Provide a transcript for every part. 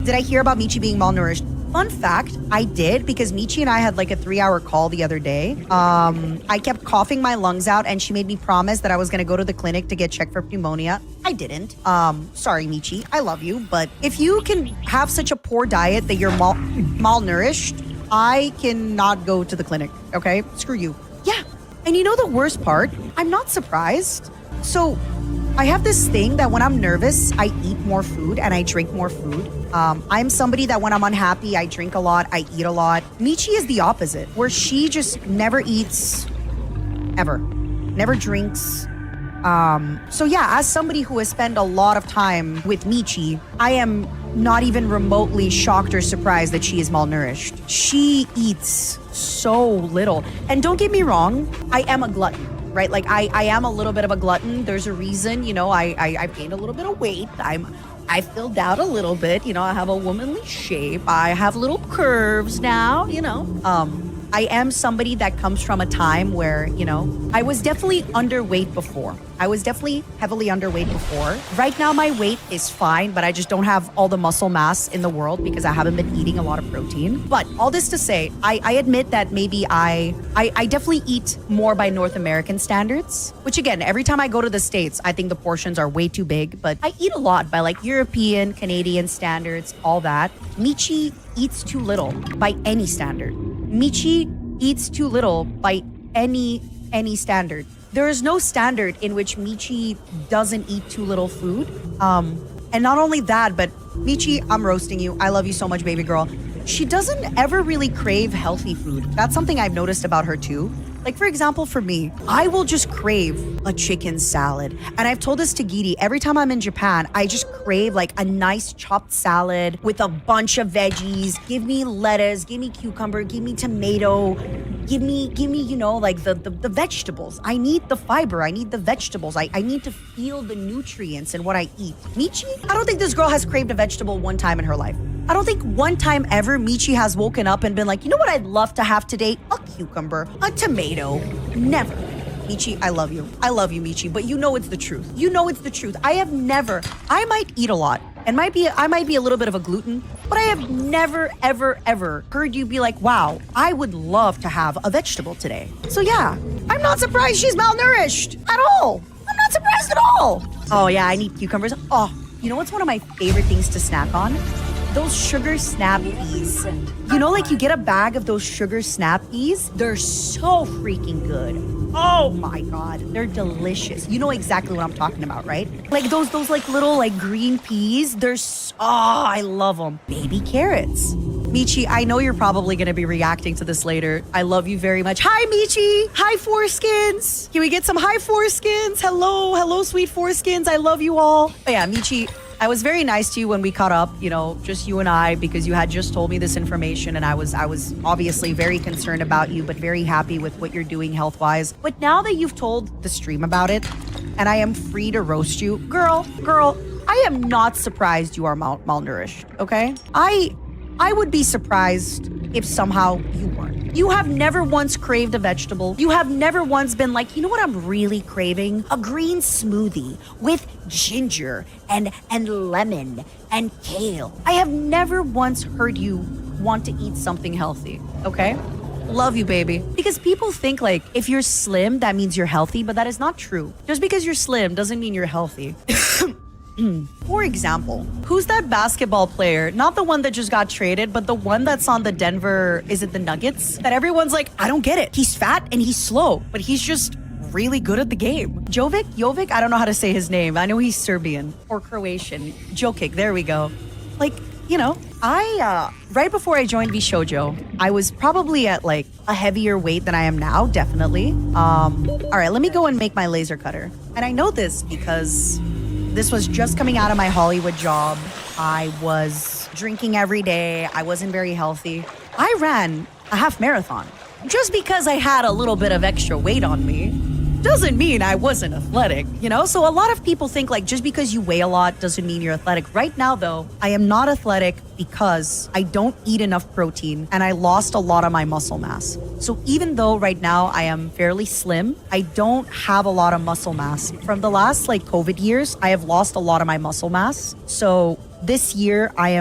did I hear about Michi being malnourished? Fun fact, I did, because Michi and I had like a 3-hour call the other day. I kept coughing my lungs out and she made me promise that I was gonna go to the clinic to get checked for pneumonia. I didn't. Sorry, Michi, I love you, but if you can have such a poor diet that you're malnourished, I cannot go to the clinic, okay? Screw you. Yeah, and you know the worst part? I'm not surprised. So I have this thing that when I'm nervous, I eat more food and I drink more food. I'm somebody that when I'm unhappy, I drink a lot, I eat a lot. Michi is the opposite, where she just never eats, ever. Never drinks. So yeah, as somebody who has spent a lot of time with Michi, I am not even remotely shocked or surprised that she is malnourished. She eats so little. And don't get me wrong, I am a glutton. Right? Like I am a little bit of a glutton. There's a reason, you know, I gained a little bit of weight. I filled out a little bit, you know, I have a womanly shape. I have little curves now, you know. I am somebody that comes from a time where, you know, I was definitely underweight before. I was definitely heavily underweight before. Right now, my weight is fine, but I just don't have all the muscle mass in the world because I haven't been eating a lot of protein. But all this to say, I admit that maybe I definitely eat more by North American standards, which again, every time I go to the States, I think the portions are way too big, but I eat a lot by like European, Canadian standards, all that. Michi eats too little by any standard. Michi eats too little by any standard. There is no standard in which Michi doesn't eat too little food. And not only that, but Michi, I'm roasting you. I love you so much, baby girl. She doesn't ever really crave healthy food. That's something I've noticed about her too. Like, for example, for me, I will just crave a chicken salad. And I've told this to Gidi, every time I'm in Japan, I just crave like a nice chopped salad with a bunch of veggies. Give me lettuce, give me cucumber, give me tomato, give me, you know, like the vegetables. I need the fiber, I need the vegetables. I need to feel the nutrients in what I eat. Michi, I don't think this girl has craved a vegetable one time in her life. I don't think one time ever Michi has woken up and been like, you know what I'd love to have today? A cucumber, a tomato. Never. Michi, I love you. I love you, Michi, but you know it's the truth. You know it's the truth. I might eat a lot and I might be a little bit of a gluten, but I have never, ever heard you be like, wow, I would love to have a vegetable today. So yeah, I'm not surprised she's malnourished at all. I'm not surprised at all. Oh yeah, I need cucumbers. Oh, you know what's one of my favorite things to snack on? Those sugar snap peas. You know, like you get a bag of those sugar snap peas. They're so freaking good. Oh my God, they're delicious. You know exactly what I'm talking about, right? Like those like little like green peas. I love them. Baby carrots. Michi, I know you're probably going to be reacting to this later. I love you very much. Hi, Michi. Hi, foreskins. Can we get some hi, foreskins? Hello, sweet foreskins. I love you all. But yeah, Michi, I was very nice to you when we caught up, you know, just you and I, because you had just told me this information and I was obviously very concerned about you, but very happy with what you're doing health-wise. But now that you've told the stream about it and I am free to roast you, girl, I am not surprised you are malnourished, okay? I would be surprised if somehow you weren't. You have never once craved a vegetable. You have never once been like, you know what I'm really craving? A green smoothie with ginger and lemon and kale. I have never once heard you want to eat something healthy, okay? Love you, baby. Because people think like if you're slim, that means you're healthy, but that is not true. Just because you're slim doesn't mean you're healthy. For example, who's that basketball player? Not the one that just got traded, but the one that's on the Denver, is it the Nuggets? That everyone's like, I don't get it. He's fat and he's slow, but he's just really good at the game. Jovic? I don't know how to say his name. I know he's Serbian or Croatian. Jokic, there we go. Like, you know, right before I joined VShojo, I was probably at like a heavier weight than I am now, definitely. All right, let me go and make my laser cutter. And I know this because this was just coming out of my Hollywood job. I was drinking every day. I wasn't very healthy. I ran a half marathon. Just because I had a little bit of extra weight on me doesn't mean I wasn't athletic, you know? So a lot of people think like just because you weigh a lot doesn't mean you're athletic. Right now though, I am not athletic because I don't eat enough protein and I lost a lot of my muscle mass. So even though right now I am fairly slim, I don't have a lot of muscle mass. From the last like COVID years, I have lost a lot of my muscle mass. So this year I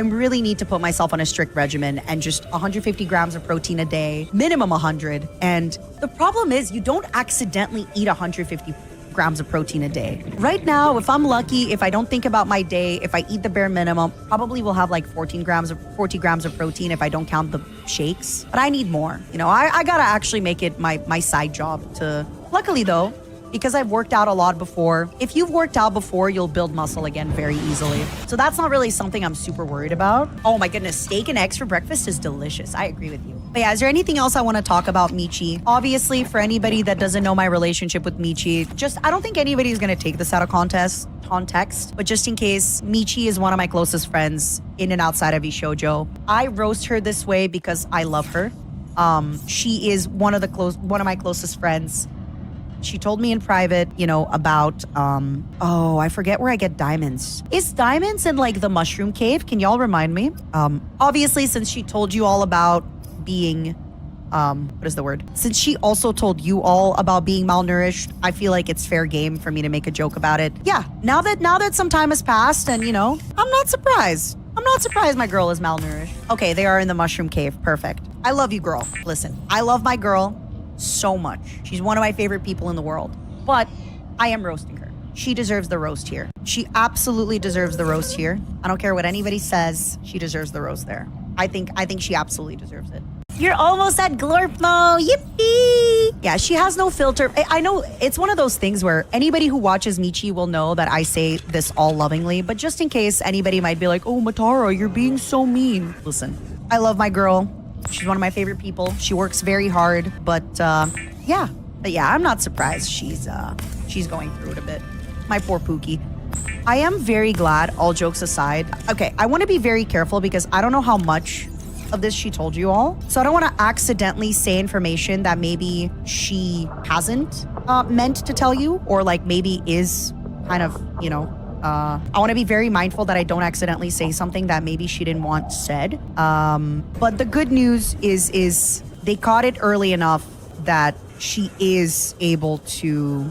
really need to put myself on a strict regimen and just 150 grams of protein a day, minimum 100. And the problem is you don't accidentally eat 150 grams of protein a day. Right now, if I'm lucky, if I don't think about my day, if I eat the bare minimum, probably will have like 40 grams of protein if I don't count the shakes. But I need more. You know, I gotta actually make it my side job to, luckily though, because I've worked out a lot before. If you've worked out before, you'll build muscle again very easily. So that's not really something I'm super worried about. Oh my goodness, steak and eggs for breakfast is delicious. I agree with you. But yeah, is there anything else I want to talk about Michi? Obviously, for anybody that doesn't know my relationship with Michi, I don't think anybody's going to take this out of context, but just in case, Michi is one of my closest friends in and outside of Ishoujo. I roast her this way because I love her. She is one of my closest friends. She told me in private, you know, about, I forget where I get diamonds. Is diamonds in like the mushroom cave? Can y'all remind me? Obviously, since she told you all about being, what is the word? Since she also told you all about being malnourished, I feel like it's fair game for me to make a joke about it. Yeah, now that some time has passed and, you know, I'm not surprised. I'm not surprised my girl is malnourished. Okay, they are in the mushroom cave. Perfect. I love you, girl. Listen, I love my girl so much. She's one of my favorite people in the world. But I am roasting her. She deserves the roast here. She absolutely deserves the roast here. I don't care what anybody says. She deserves the roast there. I think she absolutely deserves it. You're almost at Glorpmo. Yippee! Yeah, she has no filter. I know it's one of those things where anybody who watches Michi will know that I say this all lovingly, but just in case anybody might be like, oh, Matara, you're being so mean. Listen, I love my girl. She's one of my favorite people. She works very hard, but yeah, I'm not surprised she's going through it a bit. My poor Pookie. I am very glad, all jokes aside. Okay, I want to be very careful because I don't know how much of this she told you all. So I don't want to accidentally say information that maybe she hasn't meant to tell you, or like maybe is kind of, you know, I want to be very mindful that I don't accidentally say something that maybe she didn't want said. But the good news is they caught it early enough that she is able to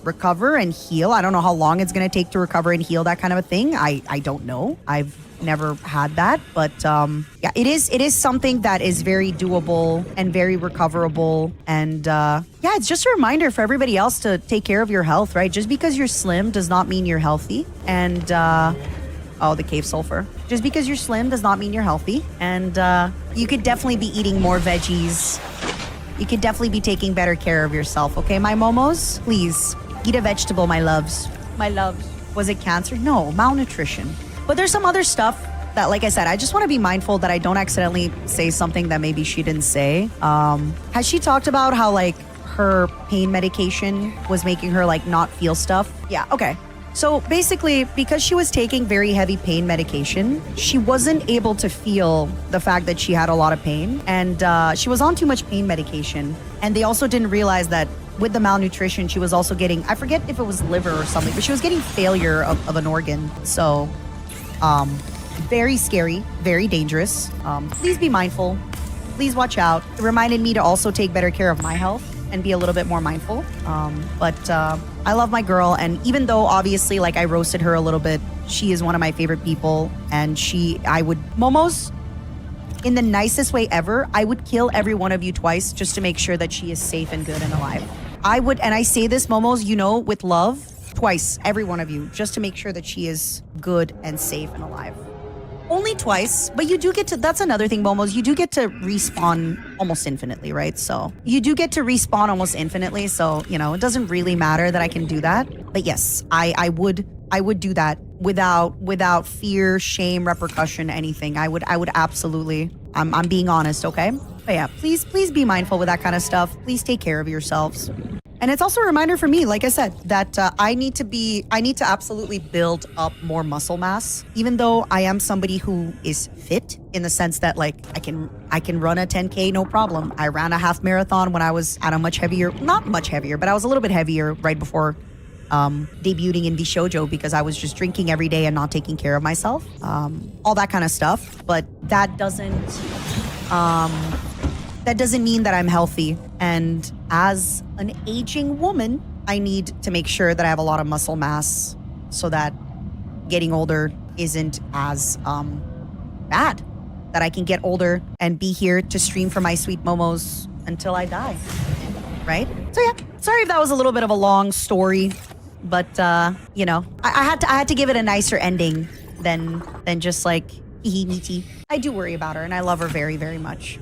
recover and heal. I don't know how long it's going to take to recover and heal, that kind of a thing. I don't know. I've never had that, but yeah, it is something that is very doable and very recoverable. And yeah, it's just a reminder for everybody else to take care of your health, right? Just because you're slim does not mean you're healthy. And the cave sulfur. Just because you're slim does not mean you're healthy. And you could definitely be eating more veggies. You could definitely be taking better care of yourself, okay, my momos? Please, eat a vegetable, my loves. My loves. Was it cancer? No, malnutrition. But there's some other stuff that, like I said, I just want to be mindful that I don't accidentally say something that maybe she didn't say. Has she talked about how, like, her pain medication was making her, like, not feel stuff? Yeah, okay. So basically, because she was taking very heavy pain medication, she wasn't able to feel the fact that she had a lot of pain. And she was on too much pain medication. And they also didn't realize that with the malnutrition, she was also getting, I forget if it was liver or something, but she was getting failure of an organ. So, very scary, very dangerous. Please be mindful. Please watch out. It reminded me to also take better care of my health and be a little bit more mindful. But I love my girl. And even though obviously like I roasted her a little bit, she is one of my favorite people. And Momos, in the nicest way ever, I would kill every one of you twice just to make sure that she is safe and good and alive. I would, and I say this, Momos, you know, with love, twice, every one of you, just to make sure that she is good and safe and alive. Only twice, but you do get to, that's another thing, Momos, you do get to respawn almost infinitely, right? So you do get to respawn almost infinitely. So, you know, it doesn't really matter that I can do that. But yes, I would do that without fear, shame, repercussion, anything. I would absolutely, I'm being honest, okay? But yeah, please be mindful with that kind of stuff. Please take care of yourselves. And it's also a reminder for me, like I said, that I need to absolutely build up more muscle mass. Even though I am somebody who is fit in the sense that like I can run a 10K, no problem. I ran a half marathon when I was at a much heavier, not much heavier, but I was a little bit heavier right before debuting in Bishoujo because I was just drinking every day and not taking care of myself. All that kind of stuff. But that doesn't mean that I'm healthy. And as an aging woman, I need to make sure that I have a lot of muscle mass so that getting older isn't as bad. That I can get older and be here to stream for my sweet momos until I die. Right? So yeah, sorry if that was a little bit of a long story, but you know, I had to give it a nicer ending than just like hee hee Michi. I do worry about her and I love her very, very much.